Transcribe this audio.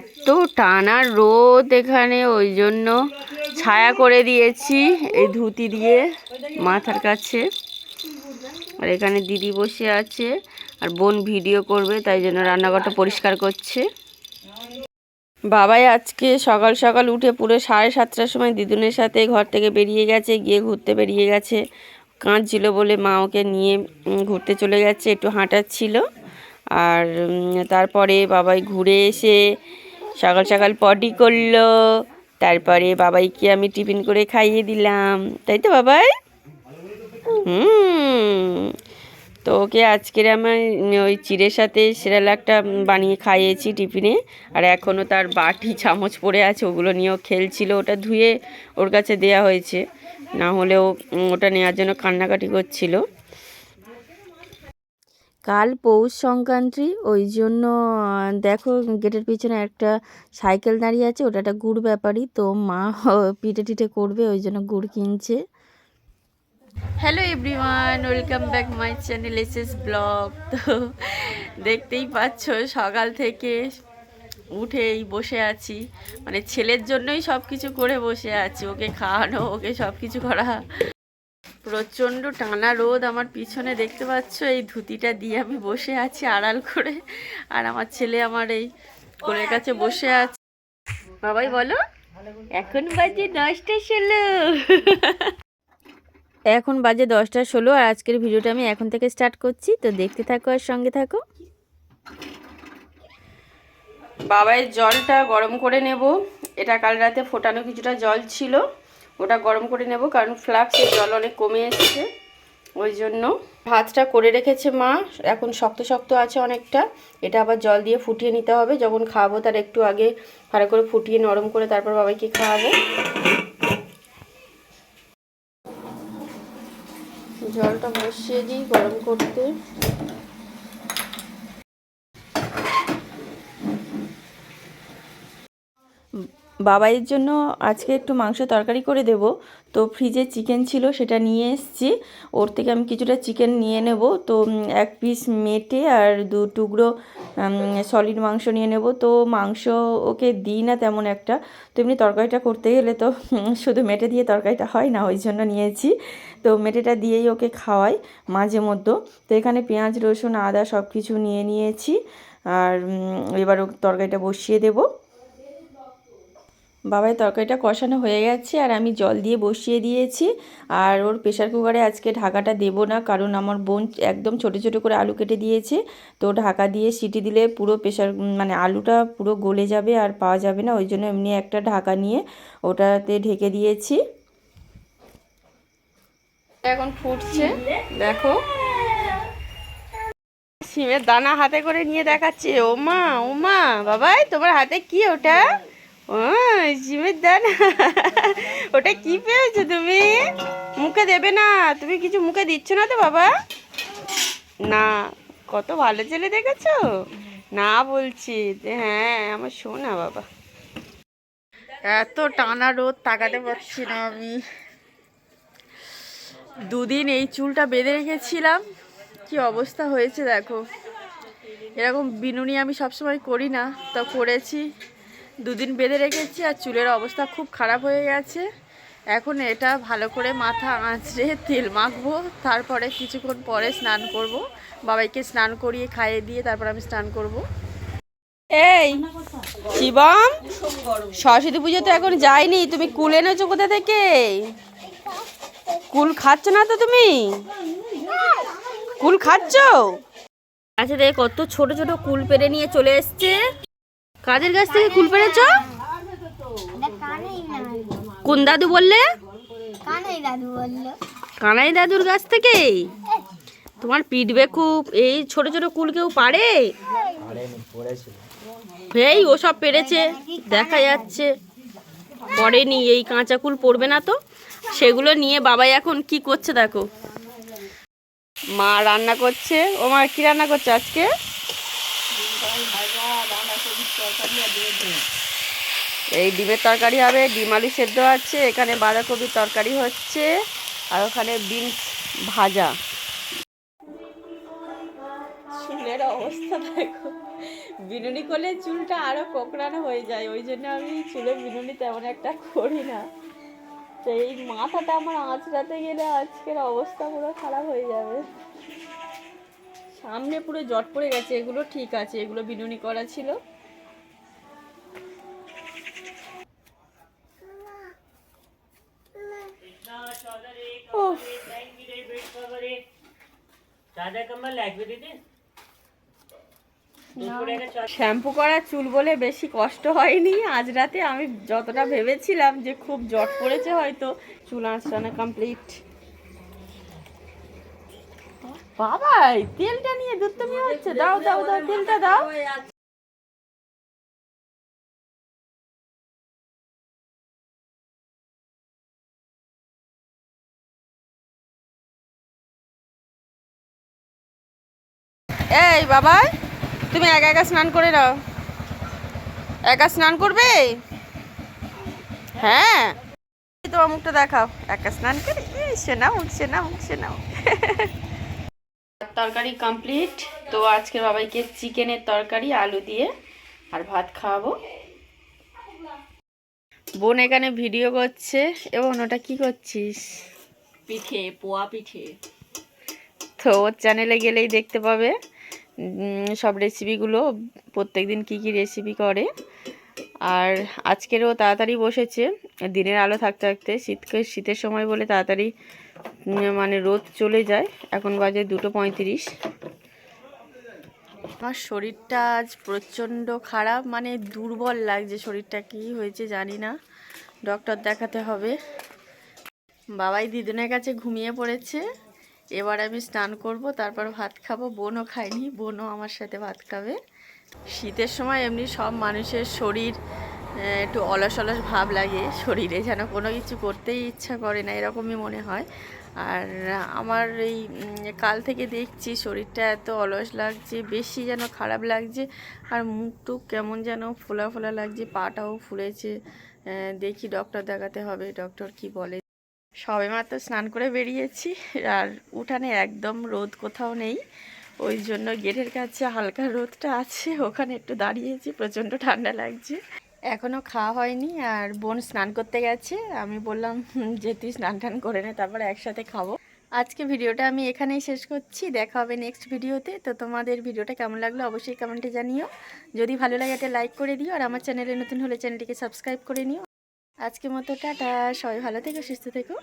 এত টানা রোদ এখানে, ওই জন্য ছায়া করে দিয়েছি এই ধুতি দিয়ে মাথার কাছে। আর এখানে দিদি বসে আছে আর বোন ভিডিও করবে, তাই জন্য রান্নাঘরটা পরিষ্কার করছে। বাবাই আজকে সকাল সকাল উঠে পুরো 7:30টার সময় দিদুনের সাথে ঘর থেকে বেরিয়ে গেছে, গিয়ে ঘুরতে বেরিয়ে গেছে। কাঁদছিল বলে মা ওকে নিয়ে ঘুরতে চলে গেছে, একটু হাঁটাচ্ছিল। আর তারপরে বাবাই ঘুরে এসে সকাল সকাল পটি করলো। তারপরে বাবাইকে আমি টিফিন করে খাইয়ে দিলাম, তাই তো বাবাই? তো ওকে আজকের আমার ওই চিড়ের সাথে সেরেলাকটা বানিয়ে খাইয়েছি টিফিনে। আর এখনও তার বাটি চামচ পড়ে আছে, ওগুলো নিয়েও খেলছিল। ওটা ধুয়ে ওর কাছে দেয়া হয়েছে, না হলেও ওটা নেওয়ার জন্য কান্নাকাটি করছিল। কাল পৌষ সংক্রান্তি, ওই জন্য দেখো গেটের পিছনে একটা সাইকেল দাঁড়িয়ে আছে, ওটা একটা গুড় ব্যাপারী। তো মা পিঠে টিঠে করবে, ওই জন্য গুড় কিনছে। Hello everyone, welcome back my channel SS blog. তো দেখতেই পাচ্ছ সকাল থেকে উঠেই বসে আছি, মানে ছেলের জন্যই সব কিছু করে বসে আছি, ওকে খাওয়ানো, ওকে সব কিছু করা। প্রচণ্ড টানা রোদ আমার পিছনে দেখতে পাচ্ছ, এই ধুতিটা দিয়ে আমি বসে আছি আড়াল করে। আর আমার ছেলে আমার এই কোলের কাছে বসে আছে। বাবাই বলো, এখন বাজে 10টা 16। এখন বাজে 10টা 16 আর আজকের ভিডিওটা আমি এখন থেকে স্টার্ট করছি, তো দেখতে থাকো আর সঙ্গে থাকো। বাবাইয়ের জলটা গরম করে নেব। এটা কাল রাতে ফোটানো কিছুটা জল ছিল, ওটা গরম করে নেব, কারণ ফ্লাক্সের জল অনেক কমে এসেছে, ওই জন্য। ভাতটা করে রেখেছে মা, এখন শক্ত শক্ত আছে অনেকটা। এটা আবার জল দিয়ে ফুটিয়ে নিতে হবে, যখন খাওয়াবো তার একটু আগে ভালো করে ফুটিয়ে নরম করে তারপর বাবাইকে খাওয়াবো। জলটা বসিয়ে দিই গরম করতে। বাবাইয়ের জন্য আজকে একটু মাংস তরকারি করে দেব। তো ফ্রিজে চিকেন ছিল, সেটা নিয়ে এসেছি, ওর থেকে আমি কিছুটা চিকেন নিয়ে নেব। তো 1 পিস মেটে আর 2 টুকরো সলিড মাংস নিয়ে নেব। তো মাংস ওকে দিই না তেমন একটা, তো এমনি তরকারিটা করতে গেলে তো শুধু মেটে দিয়ে তরকারিটা হয় না, ওই জন্য নিয়েছি। তো মেটেটা দিয়েই ওকে খাওয়াই মাঝে মধ্যে। তো এখানে পেঁয়াজ রসুন আদা সব কিছু নিয়ে নিয়েছি, আর এবার তরকারিটা বসিয়ে দেবো। বাবাই তরকারিটা কষানো হয়ে গেছে আর আমি জল দিয়ে বসিয়ে দিয়েছি। আর ওর প্রেশার কুকারে আজকে ঢাকাটা দেবো না, কারণ আমার বোন একদম ছোটো ছোটো করে আলু কেটে দিয়েছে। তো ঢাকা দিয়ে সিটি দিলে পুরো মানে আলুটা পুরো গলে যাবে আর পাওয়া যাবে না, ওই জন্য এমনি একটা ঢাকা নিয়ে ওটাতে ঢেকে দিয়েছি। এখন ফুটছে, দেখো সিমের দানা হাতে করে নিয়ে দেখাচ্ছে। ওমা ওমা, বাবাই তোমার হাতে কি ওটা? ও সিমের দানা, ওটা কি পেয়েছো তুমি? মুখে দেবে না, তুমি কিছু মুখে দিচ্ছ না তো বাবা? না, কত ভালো ছেলে দেখেছো না, বলছি হ্যাঁ আমার শোনা বাবা। এত টানা রোদ তাকাতে পারছি না আমি। 2 দিন এই চুলটা বেঁধে রেখেছিলাম, কি অবস্থা হয়েছে দেখো। এরকম বিনুনি আমি সবসময় করি না, তা করেছি। 2 দিন বেঁধে রেখেছি আর চুলের অবস্থা খুব খারাপ হয়ে গেছে। এখন এটা ভালো করে মাথা আঁচড়ে তেল মাখবো, তারপরে কিছুক্ষণ পরে স্নান করব। বাবাইকে স্নান করিয়ে খাইয়ে দিয়ে তারপর আমি স্নান করব। এই শিবম, সরস্বতী পুজো তো এখন যায়নি, তুমি কুল এনেছো কোথা থেকে? কুল খাচ্ছ না তো তুমি? কুল খাচ্ছ? আচ্ছা দেখ, কত ছোট ছোট কুল পেড়ে নিয়ে চলে এসছে। কাদের গাছ থেকে কুল পেড়েছ? কোন দাদু বললে? কানাই দাদুর গাছ থেকে। তোমার পিটবে খুব, এই ছোট ছোট কুল কেউ পারে? এই ও সব পেরেছে, দেখা যাচ্ছে। পড়েনি, এই কাঁচা কুল পড়বে না তো। সেগুলো নিয়ে বাবাই এখন কি করছে দেখো। মা রান্না করছে। ও মা, কি রান্না করছে আজকে? এই ডিমের তরকারি হবে, ডিম আলু সেদ্ধ আছে, এখানে বাঁধাকপির তরকারি হচ্ছে, আর ওখানে বিনস ভাজা। চুলের অবস্থা দেখো, বিনুনি করলে চুলটা আরো কোঁকড়ানো হয়ে যায়, ওই জন্য আমি চুলে বিনুনি তেমন একটা করি না। তো এই মাথাটা আমার আঁচড়াতে গেলে আজকের অবস্থা পুরো খারাপ হয়ে যাবে। সামনে পুরো জট পড়ে গেছে, এগুলো ঠিক আছে, এগুলো বিনুনি করা ছিল। শ্যাম্পু করা চুল বলে বেশি কষ্ট হয়নি আজ রাতে। আমি যতটা ভেবেছিলাম যে খুব জট পড়েছে, হয়তো চুল আঁচড়ানো কমপ্লিট। বাবাই তেলটা নিয়ে দুধ হচ্ছে, দাও দাও দাও তেলটা দাও। এই বাবাই, তুমি একা একা স্নান করে নাও। একা স্নান করবে? হ্যাঁ, তোমার মুখটা দেখাও, একা স্নান করে। সেনাও সেনাও সেনাও। তরকারি কমপ্লিট। তো আজকে বাবাইকে চিকেনের তরকারি আলু দিয়ে আর ভাত খাওয়াবো। বোন এখানে ভিডিও করছে। এবং ওটা কি করছিস? পিঠে, পোয়া পিঠে। তো ওর চ্যানেলে গেলেই দেখতে পাবে সব রেসিপিগুলো, প্রত্যেকদিন কি কি রেসিপি করে। আর আজকেরও তাড়াতাড়ি বসেছে, দিনের আলো থাকতে থাকতে। শীতের সময় বলে তাড়াতাড়ি মানে রোদ চলে যায়। এখন বাজে 2:35। আমার শরীরটা আজ প্রচণ্ড খারাপ, মানে দুর্বল লাগছে শরীরটা। কি হয়েছে জানি না, ডক্টর দেখাতে হবে। বাবাই দিদুনের কাছে ঘুমিয়ে পড়েছে। এবার আমি স্নান করব, তারপর ভাত খাবো। বোনও খায়নি, বোনও আমার সাথে ভাত খাবে। শীতের সময় এমনি সব মানুষের শরীর একটু অলস অলস ভাব লাগে, শরীরে যেন কোনো কিছু করতেই ইচ্ছা করে না, এরকমই মনে হয়। আর আমার এই কাল থেকে দেখছি শরীরটা এত অলস লাগছে, বেশি যেন খারাপ লাগছে। আর মুখ টুক কেমন যেন ফোলা ফোলা লাগছে, পাটাও ফুলেছে। দেখি ডক্টর দেখাতে হবে, ডক্টর কি বলে। সবে মাত্র স্নান করে বেরিয়েছি, আর উঠানে একদম রোদ কোথাও নেই। ওই জন্য গেটের কাছে হালকা রোদটা আছে, ওখানে একটু দাঁড়িয়েছি, প্রচণ্ড ঠান্ডা লাগছে। এখনও খাওয়া হয়নি, আর বোন স্নান করতে গেছে। আমি বললাম যে তুই স্নান টান করে নে, তারপরে একসাথে খাবো। আজকে ভিডিওটা আমি এখানেই শেষ করছি, দেখা হবে নেক্সট ভিডিওতে। তো তোমাদের ভিডিওটা কেমন লাগলো অবশ্যই কমেন্টে জানিও। যদি ভালো লাগে একটা লাইক করে দিও, আর আমার চ্যানেলে নতুন হলে চ্যানেলটিকে সাবস্ক্রাইব করে নিও। আজকের মতো টাটা, সবাই ভালো থেকো, সুস্থ থেকো।